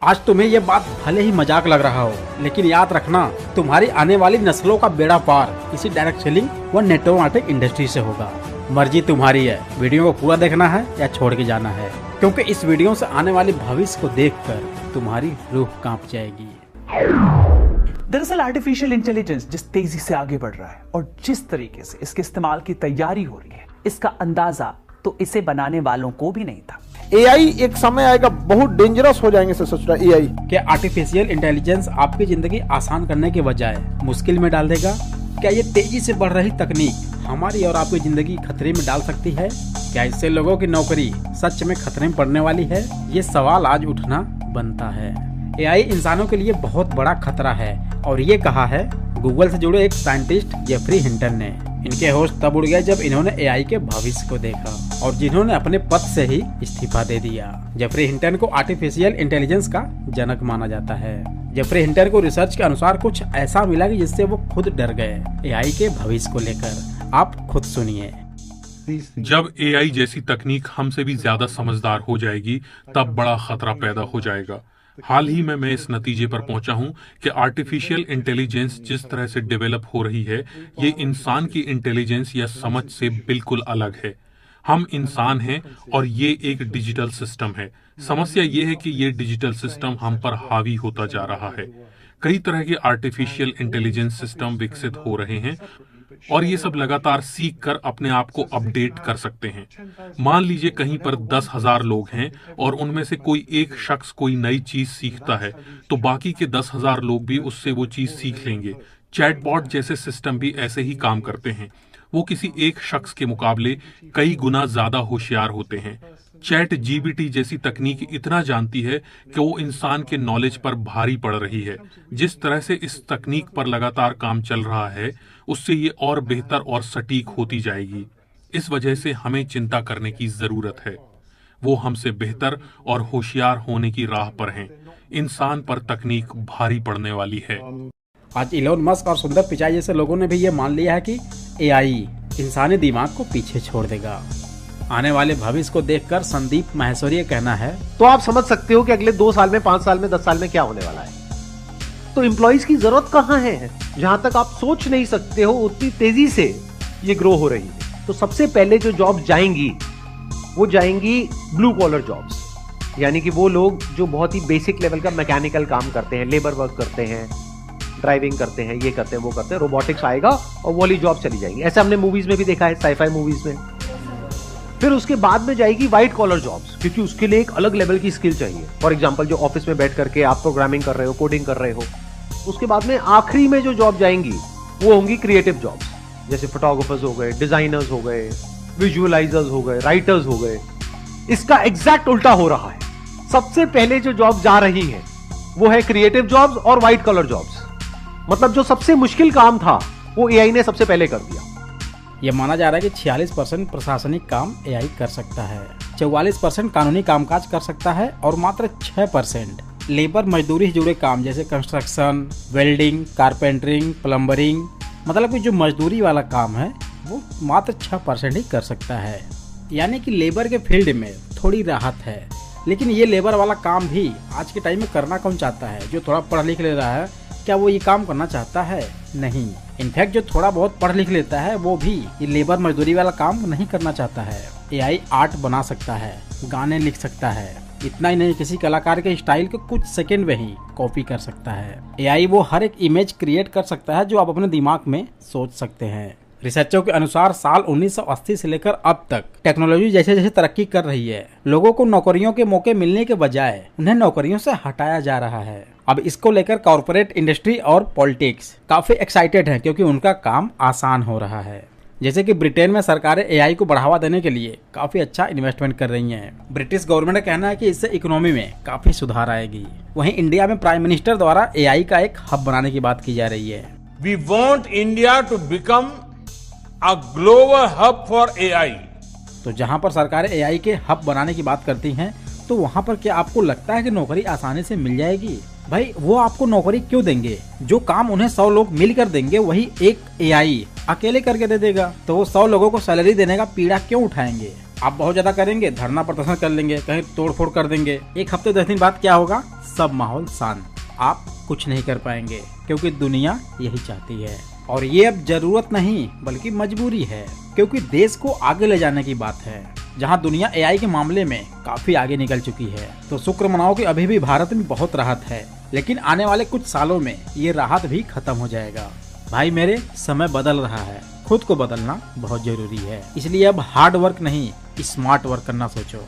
आज तुम्हें ये बात भले ही मजाक लग रहा हो, लेकिन याद रखना तुम्हारी आने वाली नस्लों का बेड़ा पार इसी डायरेक्ट सेलिंग व नेटवर्क इंडस्ट्री से होगा। मर्जी तुम्हारी है, वीडियो को पूरा देखना है या छोड़ के जाना है, क्योंकि इस वीडियो से आने वाले भविष्य को देखकर तुम्हारी रूह कांप जाएगी। दरअसल आर्टिफिशियल इंटेलिजेंस जिस तेजी से आगे बढ़ रहा है और जिस तरीके से इसके इस्तेमाल की तैयारी हो रही है, इसका अंदाजा तो इसे बनाने वालों को भी नहीं था। एआई एक समय आएगा बहुत डेंजरस हो जाएंगे। सोच रहा एआई क्या आर्टिफिशियल इंटेलिजेंस आपकी जिंदगी आसान करने के बजाय मुश्किल में डाल देगा? क्या ये तेजी से बढ़ रही तकनीक हमारी और आपकी जिंदगी खतरे में डाल सकती है? क्या इससे लोगों की नौकरी सच में खतरे में पड़ने वाली है? ये सवाल आज उठना बनता है। एआई इंसानों के लिए बहुत बड़ा खतरा है और ये कहा है गूगल से जुड़े एक साइंटिस्ट जेफरी हिंटन ने। इनके होश तब उड़ गए जब इन्होंने एआई के भविष्य को देखा और जिन्होंने अपने पद से ही इस्तीफा दे दिया। जेफरी हिंटन को आर्टिफिशियल इंटेलिजेंस का जनक माना जाता है। जेफरी हिंटन को रिसर्च के अनुसार कुछ ऐसा मिला कि जिससे वो खुद डर गए एआई के भविष्य को लेकर। आप खुद सुनिए। जब एआई जैसी तकनीक हमसे भी ज्यादा समझदार हो जाएगी तब बड़ा खतरा पैदा हो जाएगा। हाल ही में मैं इस नतीजे पर पहुंचा हूं कि आर्टिफिशियल इंटेलिजेंस जिस तरह से डेवलप हो रही है, ये इंसान की इंटेलिजेंस या समझ से बिल्कुल अलग है। हम इंसान हैं और ये एक डिजिटल सिस्टम है। समस्या ये है कि ये डिजिटल सिस्टम हम पर हावी होता जा रहा है। कई तरह के आर्टिफिशियल इंटेलिजेंस सिस्टम विकसित हो रहे हैं और ये सब लगातार सीख कर अपने आप को अपडेट कर सकते हैं। मान लीजिए कहीं पर 10,000 लोग हैं और उनमें से कोई एक शख्स कोई नई चीज सीखता है तो बाकी के 10,000 लोग भी उससे वो चीज सीख लेंगे। चैटबॉट जैसे सिस्टम भी ऐसे ही काम करते हैं। वो किसी एक शख्स के मुकाबले कई गुना ज्यादा होशियार होते हैं। चैट जीपीटी जैसी तकनीक इतना जानती है कि वो इंसान के नॉलेज पर भारी पड़ रही है। जिस तरह से इस तकनीक पर लगातार काम चल रहा है उससे ये और बेहतर और सटीक होती जाएगी। इस वजह से हमें चिंता करने की जरूरत है। वो हमसे बेहतर और होशियार होने की राह पर हैं। इंसान पर तकनीक भारी पड़ने वाली है। आज इलोन मस्क और सुंदर पिचाई जैसे लोगों ने भी ये मान लिया है कि एआई इंसानी दिमाग को पीछे छोड़ देगा। आने वाले भविष्य को देखकर संदीप माहेश्वरी का कहना है, तो आप समझ सकते हो कि अगले 2 साल में, 5 साल में, 10 साल में क्या होने वाला है। तो एम्प्लॉइज की जरूरत कहां है? जहां तक आप सोच नहीं सकते हो उतनी तेजी से ये ग्रो हो रही है। तो सबसे पहले जो जॉब जाएंगी वो जाएंगी ब्लू कॉलर जॉब्स, यानी कि वो लोग जो बहुत ही बेसिक लेवल का मैकेनिकल काम करते हैं, लेबर वर्क करते हैं, ड्राइविंग करते हैं, ये करते हैं, वो करते हैं। रोबोटिक्स आएगा और वो वाली जॉब चली जाएंगी। ऐसे हमने मूवीज में भी देखा है, साईफाई मूवीज में। फिर उसके बाद में जाएगी व्हाइट कॉलर जॉब्स, क्योंकि उसके लिए एक अलग लेवल की स्किल चाहिए। फॉर एग्जांपल जो ऑफिस में बैठ करके आप प्रोग्रामिंग कर रहे हो, कोडिंग कर रहे हो। उसके बाद में आखिरी में जो जॉब जाएंगी वो होंगी क्रिएटिव जॉब्स, जैसे फोटोग्राफर्स हो गए, डिजाइनर्स हो गए, विजुअलाइजर्स हो गए, राइटर्स हो गए। इसका एग्जैक्ट उल्टा हो रहा है। सबसे पहले जो जॉब जा रही है वो है क्रिएटिव जॉब्स और व्हाइट कॉलर जॉब्स। मतलब जो सबसे मुश्किल काम था वो एआई ने सबसे पहले कर दिया। ये माना जा रहा है कि 46% प्रशासनिक काम एआई कर सकता है, 44% कानूनी कामकाज कर सकता है और मात्र 6% लेबर मजदूरी से जुड़े काम जैसे कंस्ट्रक्शन, वेल्डिंग, कारपेंटरिंग, प्लम्बरिंग, मतलब कि जो मजदूरी वाला काम है वो मात्र 6% ही कर सकता है। यानी कि लेबर के फील्ड में थोड़ी राहत है। लेकिन ये लेबर वाला काम भी आज के टाइम में करना कौन चाहता है? जो थोड़ा पढ़ लिख ले रहा है, क्या वो ये काम करना चाहता है? नहीं। इनफैक्ट जो थोड़ा बहुत पढ़ लिख लेता है वो भी ये लेबर मजदूरी वाला काम नहीं करना चाहता है। एआई आर्ट बना सकता है, गाने लिख सकता है, इतना ही नहीं किसी कलाकार के स्टाइल को कुछ सेकंड में ही कॉपी कर सकता है। एआई वो हर एक इमेज क्रिएट कर सकता है जो आप अपने दिमाग में सोच सकते हैं। रिसर्चों के अनुसार साल 1980 से लेकर अब तक टेक्नोलॉजी जैसे जैसे तरक्की कर रही है, लोगों को नौकरियों के मौके मिलने के बजाय उन्हें नौकरियों से हटाया जा रहा है। अब इसको लेकर कॉर्पोरेट इंडस्ट्री और पॉलिटिक्स काफी एक्साइटेड हैं क्योंकि उनका काम आसान हो रहा है। जैसे कि ब्रिटेन में सरकारें एआई को बढ़ावा देने के लिए काफी अच्छा इन्वेस्टमेंट कर रही हैं। ब्रिटिश गवर्नमेंट का कहना है कि इससे इकोनॉमी में काफी सुधार आएगी। वहीं इंडिया में प्राइम मिनिस्टर द्वारा एआई का एक हब बनाने की बात की जा रही है। We want India to become a global hub for AI. तो जहां पर सरकारें एआई के हब बनाने की बात करती हैं तो वहां पर क्या आपको लगता है कि नौकरी आसानी से मिल जाएगी? भाई वो आपको नौकरी क्यों देंगे? जो काम उन्हें 100 लोग मिलकर देंगे वही एक एआई अकेले करके दे देगा। तो वो 100 लोगों को सैलरी देने का पीड़ा क्यों उठाएंगे? आप बहुत ज्यादा करेंगे, धरना प्रदर्शन कर लेंगे, कहीं तोड़ फोड़ कर देंगे। 1 हफ्ते 10 दिन बाद क्या होगा? सब माहौल शांत, आप कुछ नहीं कर पाएंगे क्योंकि दुनिया यही चाहती है। और ये अब जरूरत नहीं बल्कि मजबूरी है, क्योंकि देश को आगे ले जाने की बात है। जहां दुनिया एआई के मामले में काफी आगे निकल चुकी है, तो शुक्र मनाओ कि अभी भी भारत में बहुत राहत है, लेकिन आने वाले कुछ सालों में ये राहत भी खत्म हो जाएगा। भाई मेरे, समय बदल रहा है, खुद को बदलना बहुत जरूरी है। इसलिए अब हार्ड वर्क नहीं, स्मार्ट वर्क करना सोचो।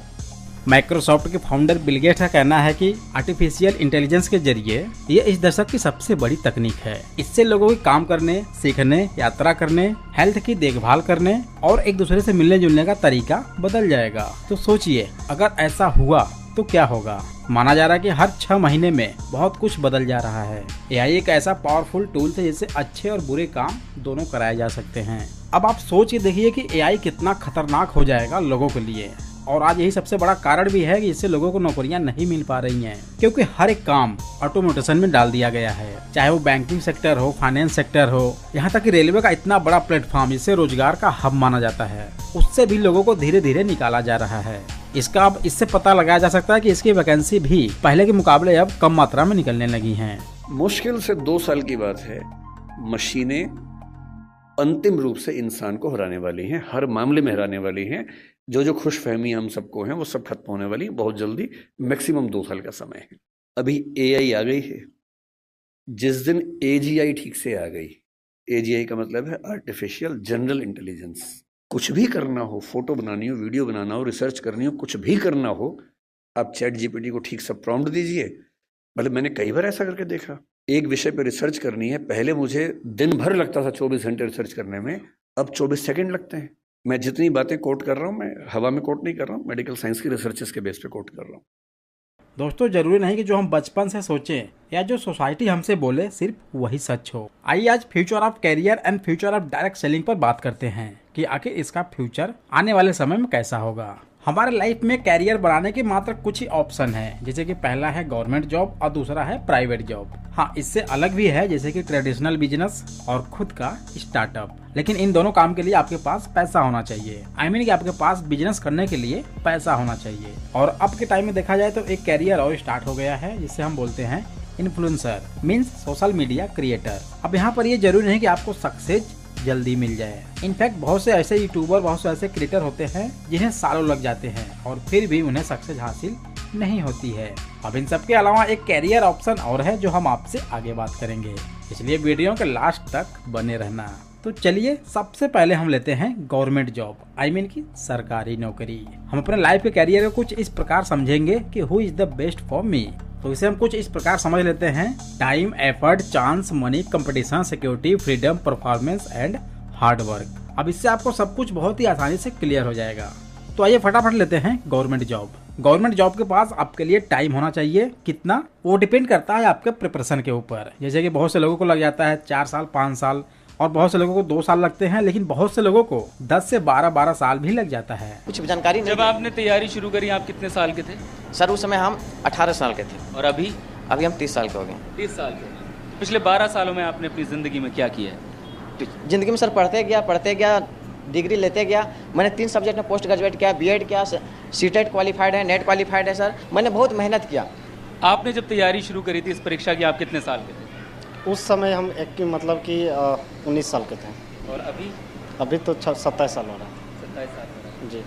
माइक्रोसॉफ्ट के फाउंडर बिल गेट्स का कहना है कि आर्टिफिशियल इंटेलिजेंस के जरिए ये इस दशक की सबसे बड़ी तकनीक है। इससे लोगों के काम करने, सीखने, यात्रा करने, हेल्थ की देखभाल करने और एक दूसरे से मिलने जुलने का तरीका बदल जाएगा। तो सोचिए, अगर ऐसा हुआ तो क्या होगा। माना जा रहा है कि हर 6 महीने में बहुत कुछ बदल जा रहा है। एआई एक ऐसा पावरफुल टूल है जिससे अच्छे और बुरे काम दोनों कराए जा सकते हैं। अब आप सोच के देखिए कि एआई कितना खतरनाक हो जाएगा लोगों के लिए। और आज यही सबसे बड़ा कारण भी है कि इससे लोगों को नौकरियां नहीं मिल पा रही हैं, क्योंकि हर एक काम ऑटोमेशन में डाल दिया गया है। चाहे वो बैंकिंग सेक्टर हो, फाइनेंस सेक्टर हो, यहाँ तक कि रेलवे का इतना बड़ा प्लेटफॉर्म जिसे रोजगार का हब माना जाता है, उससे भी लोगों को धीरे धीरे निकाला जा रहा है। इसका अब इससे पता लगाया जा सकता है कि इसकी वैकेंसी भी पहले के मुकाबले अब कम मात्रा में निकलने लगी हैं। मुश्किल से 2 साल की बात है, मशीनें अंतिम रूप से इंसान को हराने वाली हैं, हर मामले में हराने वाली हैं। जो खुशफहमी हम सबको हैं वो सब खत्म होने वाली, बहुत जल्दी, मैक्सिमम 2 साल का समय है। अभी एआई आ गई है। जिस दिन एजीआई ठीक से आ गई, एजीआई का मतलब है आर्टिफिशियल जनरल इंटेलिजेंस, कुछ भी करना हो, फोटो बनानी हो, वीडियो बनाना हो, रिसर्च करनी हो, कुछ भी करना हो, आप चैट जीपीटी को ठीक से प्रॉम्प्ट दीजिए। मतलब मैंने कई बार ऐसा करके देखा, एक विषय पर रिसर्च करनी है, पहले मुझे दिन भर लगता था 24 घंटे रिसर्च करने में, अब 24 सेकंड लगते हैं। मैं जितनी बातें कोट कर रहा हूँ, मैं हवा में कोट नहीं कर रहा हूँ, मेडिकल साइंस की रिसर्चेस के बेस पे कोट कर रहा हूँ। दोस्तों, जरूरी नहीं कि जो हम बचपन से सोचें या जो सोसाइटी हमसे बोले सिर्फ वही सच हो। आइए आज future of career and future of direct selling पर बात करते हैं कि आखिर इसका फ्यूचर आने वाले समय में कैसा होगा। हमारे लाइफ में कैरियर बनाने के मात्र कुछ ही ऑप्शन है, जैसे कि पहला है गवर्नमेंट जॉब और दूसरा है प्राइवेट जॉब। हाँ, इससे अलग भी है, जैसे कि ट्रेडिशनल बिजनेस और खुद का स्टार्टअप। लेकिन इन दोनों काम के लिए आपके पास पैसा होना चाहिए। I mean कि आपके पास बिजनेस करने के लिए पैसा होना चाहिए। और अब के टाइम में देखा जाए तो एक कैरियर और स्टार्ट हो गया है, जिसे हम बोलते हैं influencer, means social media creator. अब यहाँ पर ये जरूरी नहीं कि आपको सक्सेस जल्दी मिल जाए। इनफैक्ट बहुत से ऐसे यूट्यूबर, बहुत से ऐसे क्रिएटर होते हैं जिन्हें सालों लग जाते हैं और फिर भी उन्हें सक्सेस हासिल नहीं होती है। अब इन सब के अलावा एक कैरियर ऑप्शन और है जो हम आपसे आगे बात करेंगे, इसलिए वीडियो के लास्ट तक बने रहना। तो चलिए, सबसे पहले हम लेते हैं गवर्नमेंट जॉब, I mean की सरकारी नौकरी। हम अपने लाइफ के कैरियर को कुछ इस प्रकार समझेंगे कि who is the best for me. तो इसे हम कुछ इस प्रकार समझ लेते हैं: time, effort, chance, money, competition, security, freedom, performance and hard work. अब इससे आपको सब कुछ बहुत ही आसानी से क्लियर हो जाएगा। तो आइए फटाफट लेते हैं गवर्नमेंट जॉब। गवर्नमेंट जॉब के पास आपके लिए टाइम होना चाहिए। कितना, वो डिपेंड करता है आपके प्रिपरेशन के ऊपर। जैसे कि बहुत से लोगों को लग जाता है 4 साल, 5 साल, और बहुत से लोगों को 2 साल लगते हैं, लेकिन बहुत से लोगों को 10 से 12 साल भी लग जाता है। कुछ जानकारी नहीं। जब आपने तैयारी शुरू करी, आप कितने साल के थे? सर उस समय हम 18 साल के थे। और अभी हम 30 साल के हो गए। 30 साल के। पिछले 12 सालों में आपने अपनी ज़िंदगी में क्या किया है? ज़िंदगी में सर पढ़ते गया, डिग्री लेते गया। मैंने 3 सब्जेक्ट में पोस्ट ग्रेजुएट किया, बीएड किया, सीटेट क्वालिफाइड है, नेट क्वालिफाइड है। सर मैंने बहुत मेहनत किया। आपने जब तैयारी शुरू करी थी इस परीक्षा की, आप कितने साल के थे? उस समय हम 19 साल के थे। और अभी तो 27 साल हो रहा है। 27 साल हो रहा है जी।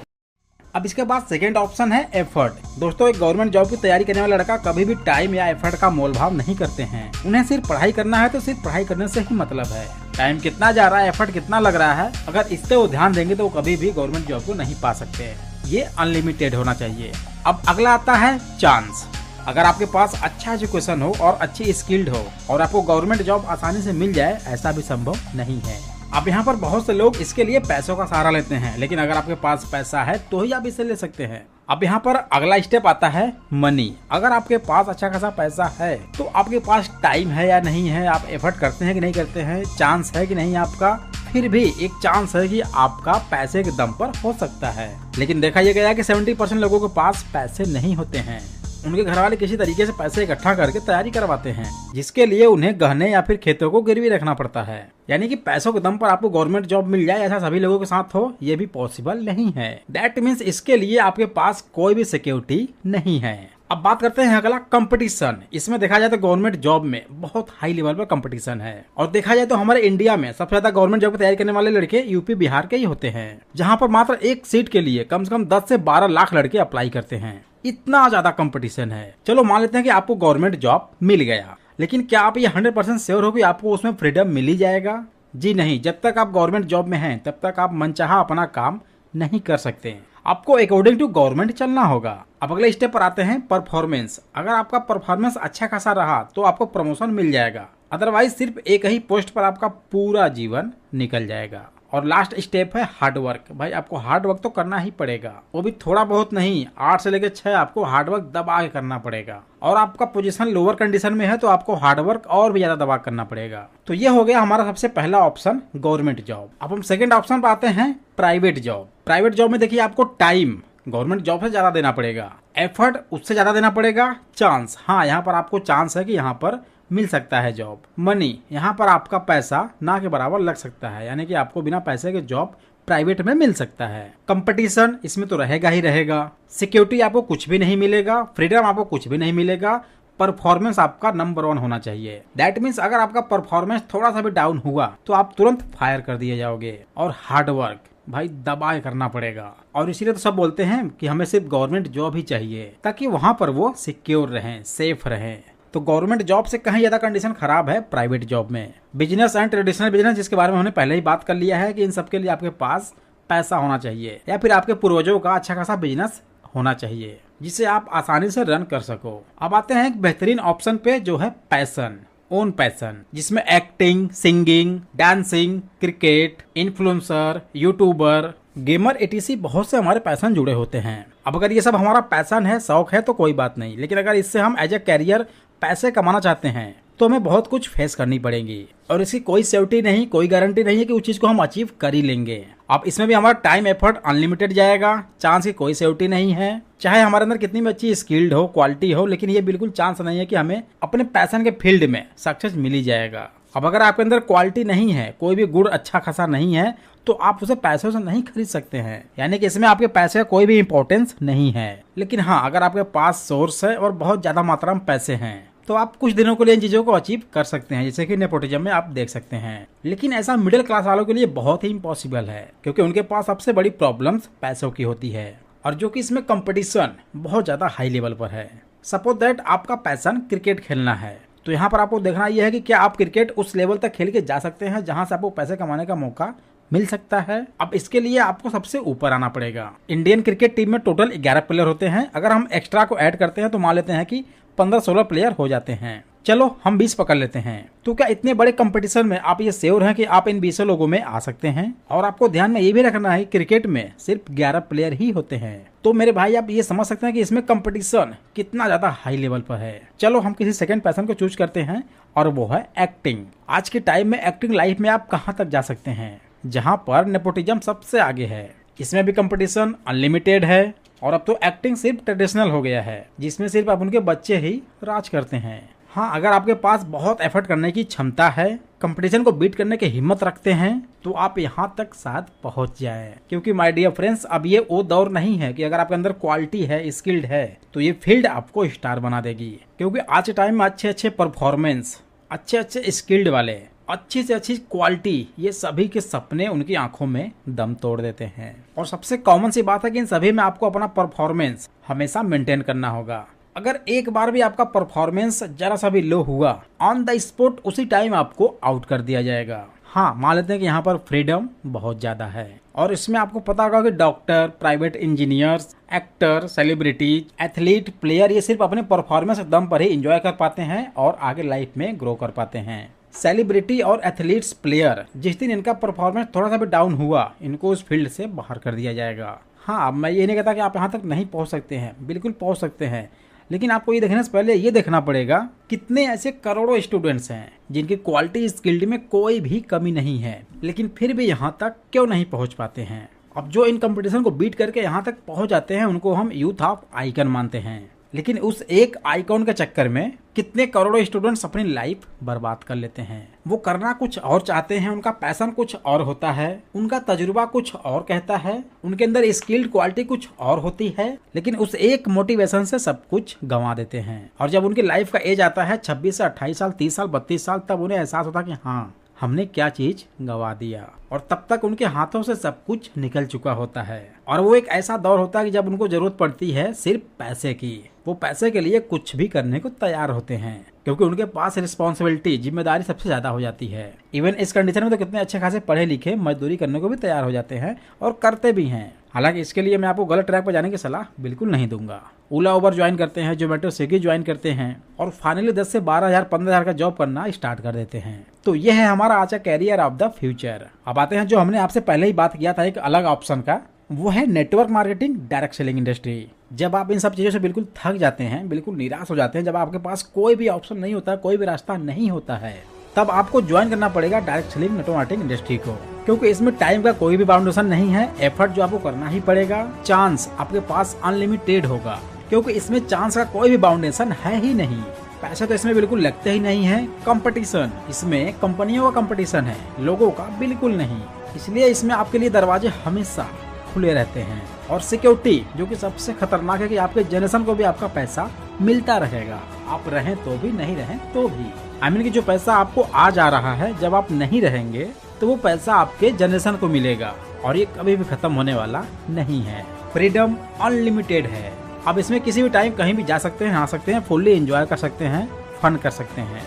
अब इसके बाद सेकेंड ऑप्शन है एफर्ट। दोस्तों, एक गवर्नमेंट जॉब की तैयारी करने वाला लड़का कभी भी टाइम या एफर्ट का मोलभाव नहीं करते हैं। उन्हें सिर्फ पढ़ाई करना है तो सिर्फ पढ़ाई करने से ही मतलब है। टाइम कितना जा रहा है, एफर्ट कितना लग रहा है, अगर इस पे वो ध्यान देंगे तो वो कभी भी गवर्नमेंट जॉब को नहीं पा सकते। ये अनलिमिटेड होना चाहिए। अब अगला आता है चांस। अगर आपके पास अच्छा एजुकेशन हो और अच्छी स्किल्ड हो और आपको गवर्नमेंट जॉब आसानी से मिल जाए, ऐसा भी संभव नहीं है। अब यहाँ पर बहुत से लोग इसके लिए पैसों का सहारा लेते हैं, लेकिन अगर आपके पास पैसा है तो ही आप इसे ले सकते हैं। अब यहाँ पर अगला स्टेप आता है मनी। अगर आपके पास अच्छा खासा पैसा है तो आपके पास टाइम है या नहीं है, आप एफर्ट करते हैं कि नहीं करते हैं, चांस है कि नहीं आपका, फिर भी एक चांस है कि आपका पैसे के दम पर हो सकता है। लेकिन देखा यह गया कि 70% लोगों के पास पैसे नहीं होते हैं। उनके घर वाले किसी तरीके से पैसे इकट्ठा करके तैयारी करवाते हैं, जिसके लिए उन्हें गहने या फिर खेतों को गिरवी रखना पड़ता है। यानी कि पैसों के दम पर आपको गवर्नमेंट जॉब मिल जाए, ऐसा सभी लोगों के साथ हो, ये भी पॉसिबल नहीं है। दैट मीन्स इसके लिए आपके पास कोई भी सिक्योरिटी नहीं है। अब बात करते हैं अगला कंपटीशन। इसमें देखा जाए तो गवर्नमेंट जॉब में बहुत हाई लेवल पर कंपटीशन है और देखा जाए तो हमारे इंडिया में सबसे ज्यादा गवर्नमेंट जॉब की तैयारी करने वाले लड़के यूपी बिहार के ही होते हैं, जहां पर मात्र एक सीट के लिए कम से कम 10 से 12 लाख लड़के अप्लाई करते हैं। इतना ज्यादा कंपटीशन है। चलो मान लेते हैं कि आपको गवर्नमेंट जॉब मिल गया, लेकिन क्या आप ये 100% श्योर हो कि आपको उसमें फ्रीडम मिल ही जाएगा? जी नहीं। जब तक आप गवर्नमेंट जॉब में हैं तब तक आप मनचाहा अपना काम नहीं कर सकते। आपको अकॉर्डिंग टू गवर्नमेंट चलना होगा। अब अगले स्टेप पर आते हैं परफॉर्मेंस। अगर आपका परफॉर्मेंस अच्छा खासा रहा तो आपको प्रमोशन मिल जाएगा, अदरवाइज सिर्फ एक ही पोस्ट पर आपका पूरा जीवन निकल जाएगा। और लास्ट स्टेप है हार्ड वर्क। भाई आपको हार्ड वर्क तो करना ही पड़ेगा, वो भी थोड़ा बहुत नहीं, 8 से लेकर 6 आपको हार्ड वर्क दबा के करना पड़ेगा। और आपका पोजीशन लोअर कंडीशन में है तो आपको हार्ड वर्क और भी ज्यादा दबा करना पड़ेगा। तो ये हो गया हमारा सबसे पहला ऑप्शन गवर्नमेंट जॉब। अब हम सेकंड ऑप्शन पर आते हैं प्राइवेट जॉब। प्राइवेट जॉब में देखिए आपको टाइम गवर्नमेंट जॉब से ज्यादा देना पड़ेगा, एफर्ट उससे ज्यादा देना पड़ेगा, चांस, हाँ यहाँ पर आपको चांस है कि यहाँ पर मिल सकता है जॉब। मनी, यहाँ पर आपका पैसा ना के बराबर लग सकता है, यानी कि आपको बिना पैसे के जॉब प्राइवेट में मिल सकता है। कंपटीशन इसमें तो रहेगा ही रहेगा। सिक्योरिटी आपको कुछ भी नहीं मिलेगा, फ्रीडम आपको कुछ भी नहीं मिलेगा। परफॉर्मेंस आपका नंबर 1 होना चाहिए। दैट मीन्स अगर आपका परफॉर्मेंस थोड़ा सा भी डाउन हुआ तो आप तुरंत फायर कर दिए जाओगे। और हार्ड वर्क भाई दबाए करना पड़ेगा। और इसीलिए तो सब बोलते हैं कि हमें सिर्फ गवर्नमेंट जॉब ही चाहिए ताकि वहां पर वो सिक्योर रहें, सेफ रहें। तो गवर्नमेंट जॉब से कहीं ज्यादा कंडीशन खराब है प्राइवेट जॉब में। बिजनेस एंड ट्रेडिशनल बिजनेस, जिसके बारे में हमने पहले ही बात कर लिया है कि इन सब के लिए आपके पास पैसा होना चाहिए या फिर आपके पूर्वजों का अच्छा खासा बिजनेस होना चाहिए जिसे आप आसानी से रन कर सको। अब आते हैं एक बेहतरीन ऑप्शन पे जो है पैशन, ओन पैशन, जिसमें acting, singing, dancing, cricket, influencer, YouTuber, gamer ETC बहुत से हमारे पैशन जुड़े होते हैं। अब अगर ये सब हमारा पैशन है, शौक है तो कोई बात नहीं, लेकिन अगर इससे हम एज ए कैरियर पैसे कमाना चाहते हैं तो हमें बहुत कुछ फेस करनी पड़ेगी और इसकी कोई सेफ्टी नहीं, कोई गारंटी नहीं है कि उस चीज को हम अचीव कर ही लेंगे। अब इसमें भी हमारा टाइम एफर्ट अनलिमिटेड जाएगा, चांस की कोई सेफ्टी नहीं है। चाहे हमारे अंदर कितनी भी अच्छी स्किल्ड हो, क्वालिटी हो, लेकिन ये बिल्कुल चांस नहीं है कि हमें अपने पैशन के फील्ड में सक्सेस मिल ही जाएगा। अब अगर आपके अंदर क्वालिटी नहीं है, कोई भी गुण अच्छा खासा नहीं है, तो आप उसे पैसों से नहीं खरीद सकते हैं, यानी कि इसमें आपके पैसे का कोई भी इंपॉर्टेंस नहीं है। लेकिन हाँ, अगर आपके पास सोर्स है और बहुत ज्यादा मात्रा में पैसे हैं तो आप कुछ दिनों के लिए इन चीजों को अचीव कर सकते हैं, जैसे कि नेपोटिज्म में आप देख सकते हैं। लेकिन ऐसा मिडिल क्लास वालों के लिए बहुत ही इम्पॉसिबल है, क्योंकि उनके पास सबसे बड़ी प्रॉब्लम्स पैसों की होती है और जो कि इसमें कंपटीशन बहुत ज्यादा हाई लेवल पर है। सपोज दैट आपका पैशन क्रिकेट खेलना है, तो यहाँ पर आपको देखना यह है कि क्या आप क्रिकेट उस लेवल तक खेल के जा सकते हैं जहां से आपको पैसे कमाने का मौका मिल सकता है। अब इसके लिए आपको सबसे ऊपर आना पड़ेगा। इंडियन क्रिकेट टीम में टोटल 11 प्लेयर होते हैं। अगर हम एक्स्ट्रा को ऐड करते हैं तो मान लेते हैं कि 15-16 प्लेयर हो जाते हैं। चलो हम 20 पकड़ लेते हैं। तो क्या इतने बड़े कंपटीशन में आप ये श्योर हैं कि आप इन 20 लोगों में आ सकते हैं? और आपको ध्यान में ये भी रखना है क्रिकेट में सिर्फ 11 प्लेयर ही होते हैं। तो मेरे भाई आप ये समझ सकते हैं कि इसमें कंपटीशन कितना ज्यादा हाई लेवल पर है। चलो हम किसी सेकंड पैशन को चूज करते हैं और वो है एक्टिंग। आज के टाइम में एक्टिंग लाइफ में आप कहाँ तक जा सकते हैं, जहाँ पर नेपोटिज्म सबसे आगे है। इसमें भी कंपटीशन अनलिमिटेड है और अब तो एक्टिंग सिर्फ ट्रेडिशनल हो गया है, जिसमें सिर्फ अब उनके बच्चे ही राज करते हैं। हाँ, अगर आपके पास बहुत एफर्ट करने की क्षमता है, कंपटीशन को बीट करने की हिम्मत रखते हैं, तो आप यहाँ तक शायद पहुंच जाएं। क्योंकि माय डियर फ्रेंड्स, अब ये वो दौर नहीं है कि अगर आपके अंदर क्वालिटी है, स्किल्ड है, तो ये फील्ड आपको स्टार बना देगी। क्योंकि आज के टाइम में अच्छे अच्छे परफॉर्मेंस, अच्छे अच्छे स्किल्ड वाले, अच्छी से अच्छी क्वालिटी, ये सभी के सपने उनकी आंखों में दम तोड़ देते हैं। और सबसे कॉमन सी बात है कि इन सभी में आपको अपना परफॉर्मेंस हमेशा मेंटेन करना होगा। अगर एक बार भी आपका परफॉर्मेंस जरा सा भी लो हुआ, ऑन द स्पॉट उसी टाइम आपको आउट कर दिया जाएगा। हाँ, मान लेते हैं कि यहाँ पर फ्रीडम बहुत ज्यादा है और इसमें आपको पता होगा कि doctor, private engineers, actor, celebrities, athlete, player, ये सिर्फ अपने परफॉर्मेंस के दम पर ही एंजॉय कर पाते हैं और आगे लाइफ में ग्रो कर पाते हैं। सेलिब्रिटी और एथलीट्स, प्लेयर, जिस दिन इनका परफॉर्मेंस थोड़ा सा भी डाउन हुआ, इनको उस फील्ड से बाहर कर दिया जाएगा। हाँ, मैं ये नहीं कहता कि आप यहाँ तक नहीं पहुँच सकते हैं, बिल्कुल पहुँच सकते हैं, लेकिन आपको ये देखने से पहले ये देखना पड़ेगा कितने ऐसे करोड़ों स्टूडेंट्स हैं जिनकी क्वालिटी स्किल्ड में कोई भी कमी नहीं है, लेकिन फिर भी यहाँ तक क्यों नहीं पहुँच पाते हैं। अब जो इन कंपटीशन को बीट करके यहाँ तक पहुँच जाते हैं उनको हम यूथ ऑफ आइकन मानते हैं। लेकिन उस एक आइकॉन के चक्कर में कितने करोड़ों स्टूडेंट्स अपनी लाइफ बर्बाद कर लेते हैं। वो करना कुछ और चाहते हैं, उनका पैशन कुछ और होता है, उनका तजुर्बा कुछ और कहता है, उनके अंदर स्किल्ड क्वालिटी कुछ और होती है, लेकिन उस एक मोटिवेशन से सब कुछ गंवा देते हैं। और जब उनकी लाइफ का एज आता है 26 से 28 साल, 30 साल, 32 साल, तब उन्हें एहसास होता है कि हाँ, हमने क्या चीज गंवा दिया। और तब तक उनके हाथों से सब कुछ निकल चुका होता है। और वो एक ऐसा दौर होता है कि जब उनको जरूरत पड़ती है सिर्फ पैसे की। वो पैसे के लिए कुछ भी करने को तैयार होते हैं, क्योंकि उनके पास रिस्पॉन्सिबिलिटी, जिम्मेदारी सबसे ज्यादा हो जाती है। इवन इस कंडीशन में तो कितने अच्छे खासे पढ़े लिखे मजदूरी करने को भी तैयार हो जाते हैं और करते भी हैं। हालांकि इसके लिए मैं आपको गलत ट्रैक पर जाने की सलाह बिल्कुल नहीं दूंगा। ओला उबर ज्वाइन करते हैं, जोमेटो स्विगी ज्वाइन करते हैं और फाइनली 10 से 12,000 15,000 का जॉब करना स्टार्ट कर देते हैं। तो यह है हमारा आज का कैरियर ऑफ द फ्यूचर। अब आते हैं जो हमने आपसे पहले ही बात किया था एक अलग ऑप्शन का, वो है network marketing, direct selling industry. जब आप इन सब चीजों से बिल्कुल थक जाते हैं, बिल्कुल निराश हो जाते हैं, जब आपके पास कोई भी ऑप्शन नहीं होता, कोई भी रास्ता नहीं होता है, तब आपको ज्वाइन करना पड़ेगा direct selling network marketing industry को। क्योंकि इसमें टाइम का कोई भी बाउंडेशन नहीं है, एफर्ट जो आपको करना ही पड़ेगा, चांस आपके पास अनलिमिटेड होगा, क्योंकि इसमें चांस का कोई भी बाउंडेशन है ही नहीं। पैसे तो इसमें बिल्कुल लगते ही नहीं है। कंपटीशन, इसमें कंपनियों का कंपटीशन है, लोगों का बिल्कुल नहीं। इसलिए इसमें आपके लिए दरवाजे हमेशा खुले रहते हैं। और सिक्योरिटी, जो कि सबसे खतरनाक है कि आपके जनरेशन को भी आपका पैसा मिलता रहेगा, आप रहें तो भी, नहीं रहें तो भी। आई मीन कि जो पैसा आपको आ जा रहा है, जब आप नहीं रहेंगे तो वो पैसा आपके जनरेशन को मिलेगा और ये कभी भी खत्म होने वाला नहीं है। फ्रीडम अनलिमिटेड है। अब इसमें किसी भी टाइम कहीं भी जा सकते हैं, आ सकते हैं, फुल्ली एंजॉय कर सकते हैं, फन कर सकते हैं।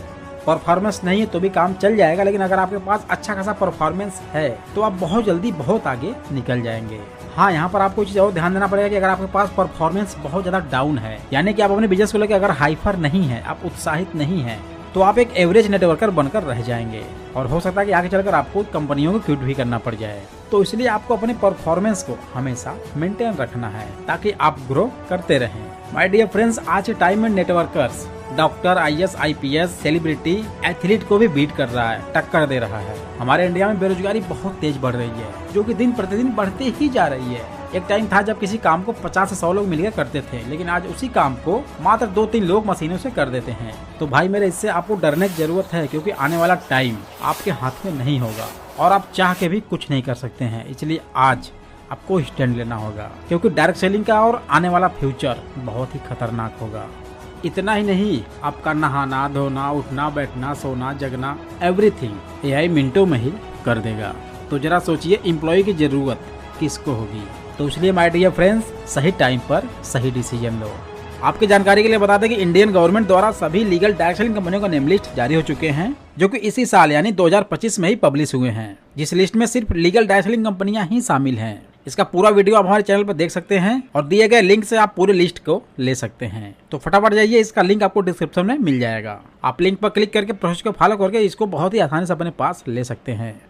परफॉर्मेंस नहीं है तो भी काम चल जाएगा, लेकिन अगर आपके पास अच्छा खासा परफॉर्मेंस है तो आप बहुत जल्दी बहुत आगे निकल जाएंगे। हाँ, यहाँ पर आपको चीज और ध्यान देना पड़ेगा कि अगर आपके पास परफॉर्मेंस बहुत ज्यादा डाउन है, यानी कि आप अपने बिजनेस को लेकर अगर हाइपर नहीं है, आप उत्साहित नहीं है, तो आप एक एवरेज नेटवर्कर बनकर रह जाएंगे और हो सकता है कि आगे चलकर आपको कंपनियों को क्विट भी करना पड़ जाए। तो इसलिए आपको अपने परफॉर्मेंस को हमेशा मेंटेन रखना है ताकि आप ग्रो करते रहें। माय डियर फ्रेंड्स, आज के टाइम में networkers doctor, IAS, IPS, celebrity, athlete को भी बीट कर रहा है, टक्कर दे रहा है। हमारे इंडिया में बेरोजगारी बहुत तेज बढ़ रही है, जो कि दिन प्रतिदिन बढ़ती ही जा रही है। एक टाइम था जब किसी काम को 50 से 100 लोग मिलकर करते थे, लेकिन आज उसी काम को मात्र 2-3 लोग मशीनों से कर देते हैं। तो भाई मेरे, इससे आपको डरने की जरूरत है, क्योंकि आने वाला टाइम आपके हाथ में नहीं होगा और आप चाह के भी कुछ नहीं कर सकते हैं। इसलिए आज आपको स्टैंड लेना होगा, क्योंकि डायरेक्ट सेलिंग का और आने वाला फ्यूचर बहुत ही खतरनाक होगा। इतना ही नहीं, आपका नहाना, धोना, उठना, बैठना, सोना, जगना, एवरीथिंग AI मिनटों में ही कर देगा। तो जरा सोचिए, एम्प्लॉय की जरूरत किसको होगी। तो इसलिए माय डियर फ्रेंड्स, सही टाइम पर सही डिसीजन लो। आपकी जानकारी के लिए बता दें कि इंडियन गवर्नमेंट द्वारा सभी लीगल डायरेक्ट सेलिंग कंपनियों का नेम लिस्ट जारी हो चुके हैं, जो कि इसी साल यानी 2025 में ही पब्लिश हुए हैं, जिस लिस्ट में सिर्फ लीगल डायरेक्ट सेलिंग कंपनियां ही शामिल हैं। इसका पूरा वीडियो आप हमारे चैनल पर देख सकते हैं और दिए गए लिंक से आप पूरी लिस्ट को ले सकते हैं। तो फटाफट जाइए, इसका लिंक आपको डिस्क्रिप्शन में मिल जाएगा। आप लिंक पर क्लिक करके प्रोसेस को फॉलो करके इसको बहुत ही आसानी से अपने पास ले सकते हैं।